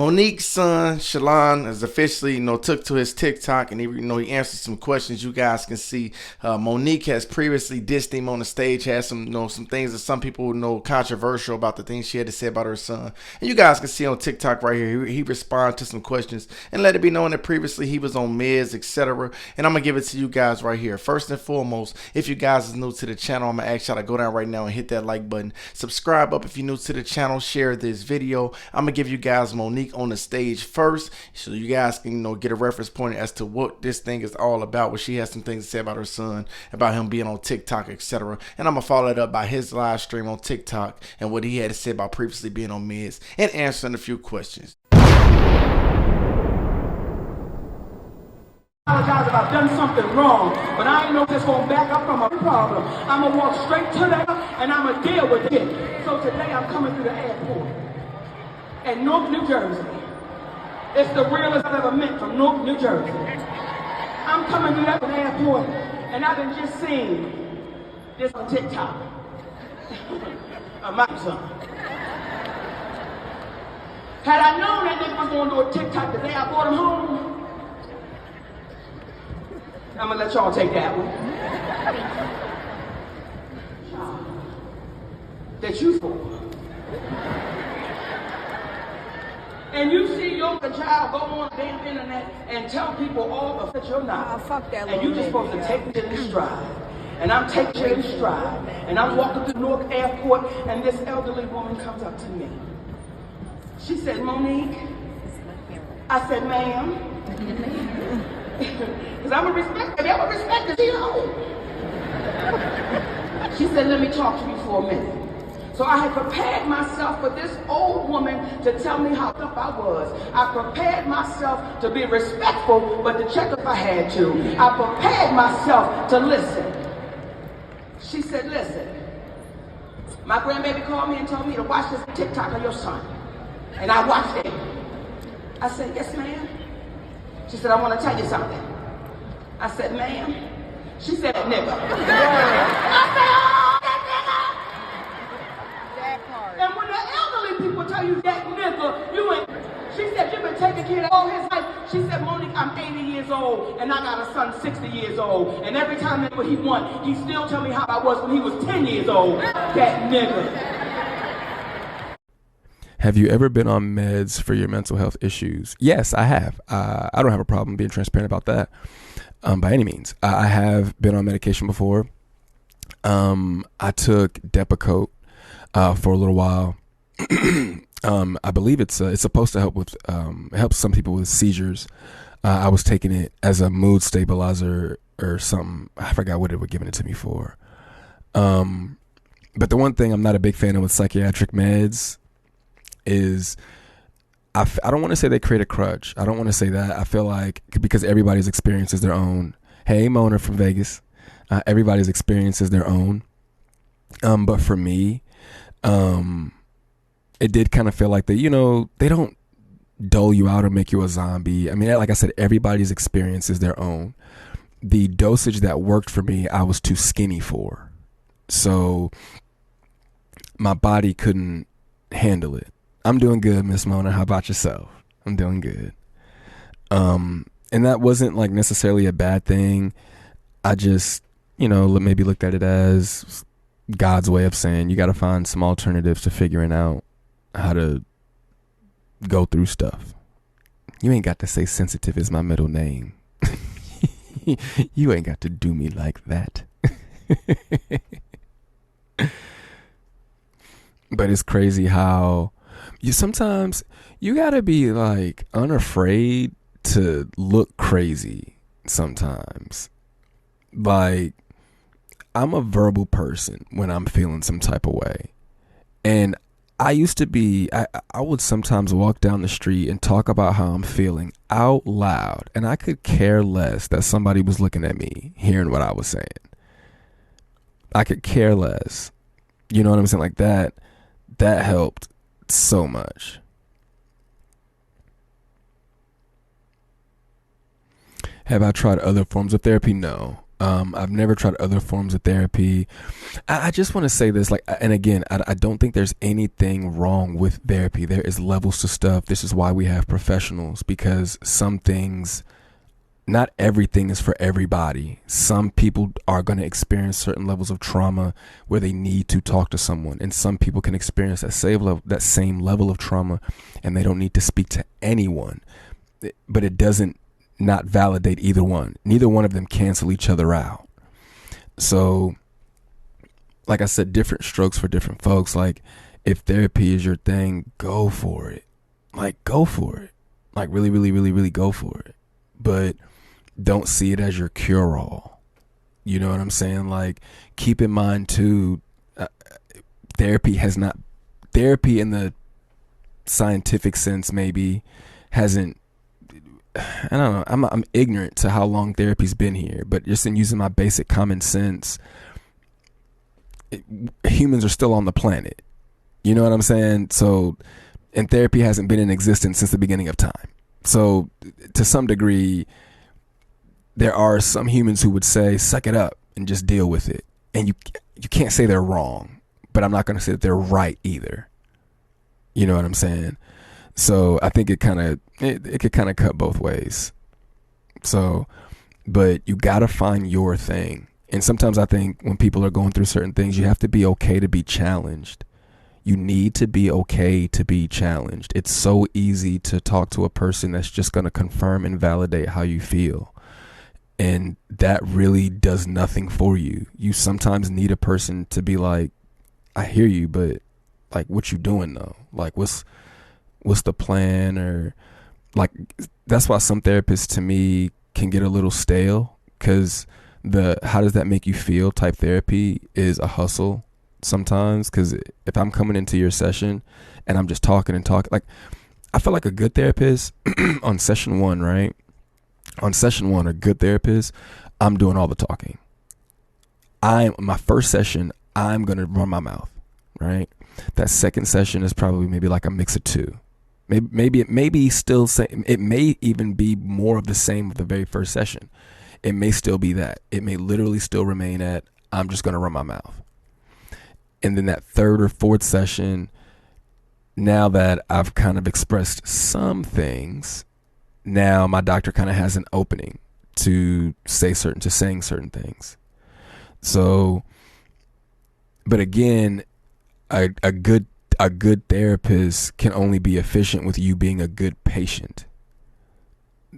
Monique's son, Shalon, is officially, took to his TikTok and he answered some questions. You guys can see Monique has previously dissed him on the stage, had some things that some people know controversial about the things she had to say about her son. And you guys can see on TikTok right here, he responded to some questions and let it be known that previously he was on meds, etc. And I'm gonna give it to you guys right here. First and foremost, if you guys is new to the channel, I'm gonna ask y'all to go down right now and hit that like button. Subscribe up if you're new to the channel. Share this video. I'm gonna give you guys Monique on the stage first, so you guys can get a reference point as to what this thing is all about. Where she has some things to say about her son, about him being on TikTok, etc. And I'm gonna follow it up by his live stream on TikTok and what he had to say about previously being on meds and answering a few questions. Apologize if I've done something wrong, but I ain't no just gonna back up from a problem. I'm gonna walk straight to that and I'm gonna deal with it. So today I'm coming through the airport in Newark, New Jersey. It's the realest I've ever met from Newark, New Jersey. I'm coming through that airport and I've been just seeing this on TikTok. My son. Had I known that nigga was gonna do a TikTok the day I brought him home, I'm gonna let y'all take that one. That you for. And you see your child go on the damn internet and tell people all of that you're not. Oh, fuck that. And you're just supposed to take it in stride. And I'm taking it in stride. And I'm walking through Newark Airport and this elderly woman comes up to me. She said, Monique. I said, ma'am. Because I'm a respect that she old. She said, let me talk to you for a minute. So I had prepared myself for this old woman to tell me how tough I was. I prepared myself to be respectful, but to check if I had to. I prepared myself to listen. She said, listen, my grandbaby called me and told me to watch this TikTok of your son. And I watched it. I said, yes, ma'am. She said, I want to tell you something. I said, ma'am. She said, nigga. I said, oh, that nigga. That part. And when the elderly people tell you that nigga, you ain't. She said, you've been taking care of all his life. She said, Monique, I'm 80 years old, and I got a son 60 years old. And every time that he won, he still tell me how I was when he was 10 years old. That nigga. Have you ever been on meds for your mental health issues? Yes, I have. I don't have a problem being transparent about that by any means. I have been on medication before. I took Depakote for a little while. I believe it's supposed to help with it helps some people with seizures. I was taking it as a mood stabilizer or something. I forgot what they were giving it to me for. But the one thing I'm not a big fan of with psychiatric meds is I don't want to say they create a crutch. I don't want to say that. I feel like because everybody's experience is their own. Hey, Mona from Vegas. Everybody's experience is their own. But for me, it did kind of feel like they don't dull you out or make you a zombie. I mean, like I said, everybody's experience is their own. The dosage that worked for me, I was too skinny for. So my body couldn't handle it. I'm doing good, Miss Mona. How about yourself? I'm doing good. And that wasn't like necessarily a bad thing. I just, maybe looked at it as God's way of saying you got to find some alternatives to figuring out how to go through stuff. You ain't got to say sensitive is my middle name. You ain't got to do me like that. But it's crazy how sometimes you gotta be like unafraid to look crazy sometimes. Like, I'm a verbal person when I'm feeling some type of way. And I used to be, I would sometimes walk down the street and talk about how I'm feeling out loud. And I could care less that somebody was looking at me, hearing what I was saying. I could care less. You know what I'm saying? Like that helped so much. Have I tried other forms of therapy? No. I've never tried other forms of therapy. I just want to say this, like, and again, I don't think there's anything wrong with therapy. There is levels to stuff. This is why we have professionals, because some things, not everything is for everybody. Some people are going to experience certain levels of trauma where they need to talk to someone, and some people can experience that same level of trauma and they don't need to speak to anyone. But it doesn't not validate either one. Neither one of them cancel each other out. So, like I said, different strokes for different folks. Like, if therapy is your thing, go for it. Like, go for it. Like, really, really, really, really go for it. But don't see it as your cure-all. You know what I'm saying? Like, keep in mind too, therapy in the scientific sense maybe hasn't, I don't know, I'm ignorant to how long therapy's been here, but just in using my basic common sense, humans are still on the planet. You know what I'm saying? So, and therapy hasn't been in existence since the beginning of time. So, to some degree, there are some humans who would say, suck it up and just deal with it. And you can't say they're wrong, but I'm not going to say that they're right either. You know what I'm saying? So I think it could kind of cut both ways. So, but you got to find your thing. And sometimes I think when people are going through certain things, you have to be okay to be challenged. You need to be okay to be challenged. It's so easy to talk to a person that's just going to confirm and validate how you feel. And that really does nothing for you. You sometimes need a person to be like, I hear you, but like, what you doing though? Like, what's the plan? Or like, that's why some therapists to me can get a little stale, because the how does that make you feel type therapy is a hustle sometimes. Because if I'm coming into your session and I'm just talking, like, I feel like a good therapist on session one, right? On session one, a good therapist, I'm doing all the talking. My first session, I'm going to run my mouth, right? That second session is probably maybe like a mix of two. Maybe it may be still same. It may even be more of the same of the very first session. It may still be that. It may literally still remain at, I'm just going to run my mouth. And then that third or fourth session, now that I've kind of expressed some things, now my doctor kind of has an opening to saying certain things. So, but again, a good therapist can only be efficient with you being a good patient.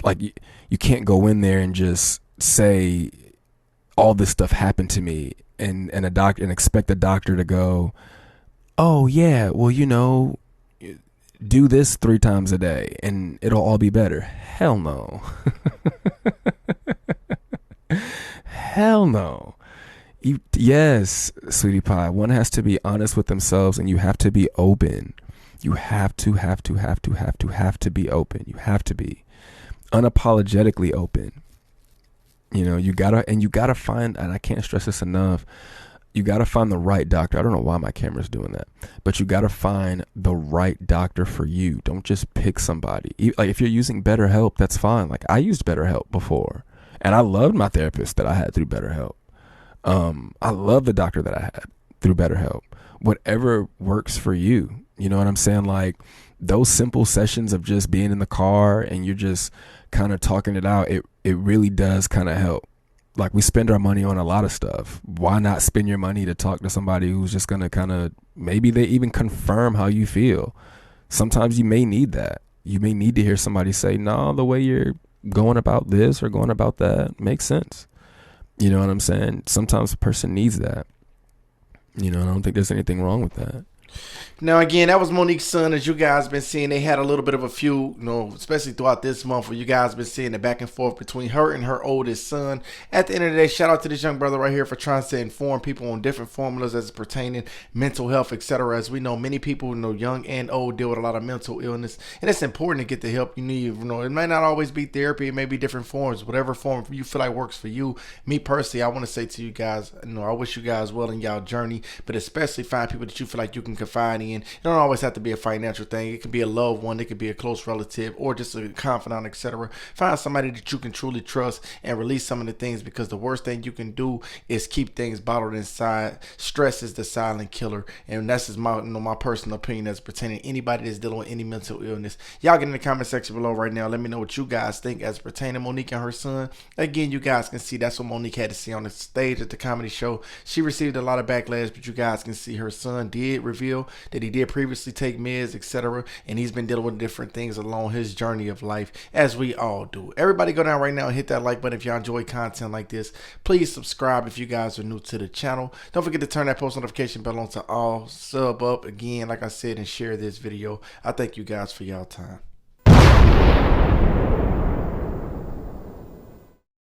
Like, you can't go in there and just say all this stuff happened to me and expect a doctor to go, oh yeah, well, you know, do this 3 times a day and it'll all be better. Hell no. Hell no. Yes, sweetie pie, one has to be honest with themselves, and you have to be open. You have to be open. You have to be unapologetically open. You know, you gotta find, and I can't stress this enough, you gotta find the right doctor. I don't know why my camera's doing that, but you gotta find the right doctor for you. Don't just pick somebody. Like, if you're using BetterHelp, that's fine. Like, I used BetterHelp before, and I loved my therapist that I had through BetterHelp. I love the doctor that I had through BetterHelp. Whatever works for you. You know what I'm saying? Like, those simple sessions of just being in the car and you're just kind of talking it out, it really does kind of help. Like, we spend our money on a lot of stuff. Why not spend your money to talk to somebody who's just going to kind of, maybe they even confirm how you feel. Sometimes you may need that. You may need to hear somebody say, no, the way you're going about this or going about that makes sense. You know what I'm saying? Sometimes a person needs that. You know, I don't think there's anything wrong with that. Now, again, that was Monique's son. As you guys been seeing, they had a little bit of a feud, you know, especially throughout this month, where you guys been seeing the back and forth between her and her oldest son. At the end of the day, shout out to this young brother right here for trying to inform people on different formulas as pertaining mental health, etc. As we know, many people, you know, young and old, deal with a lot of mental illness, and it's important to get the help you need. You know, it might not always be therapy; it may be different forms, whatever form you feel like works for you. Me personally, I want to say to you guys, you know, I wish you guys well in y'all journey, but especially find people that you feel like you can confide in. It don't always have to be a financial thing. It could be a loved one, it could be a close relative, or just a confidant, etc. Find somebody that you can truly trust and release some of the things, because the worst thing you can do is keep things bottled inside. Stress is the silent killer, and that's just my personal opinion as pertaining to anybody that's dealing with any mental illness. Y'all get in the comment section below right now. Let me know what you guys think as pertaining to Monique and her son. Again, you guys can see that's what Monique had to see on the stage at the comedy show. She received a lot of backlash, but you guys can see her son did reveal that he did previously take meds, etc., and he's been dealing with different things along his journey of life, as we all do. Everybody go down right now and hit that like button if y'all enjoy content like this. Please subscribe if you guys are new to the channel. Don't forget to turn that post notification bell on to all. Sub up again, like I said, and share this video. I thank you guys for y'all time.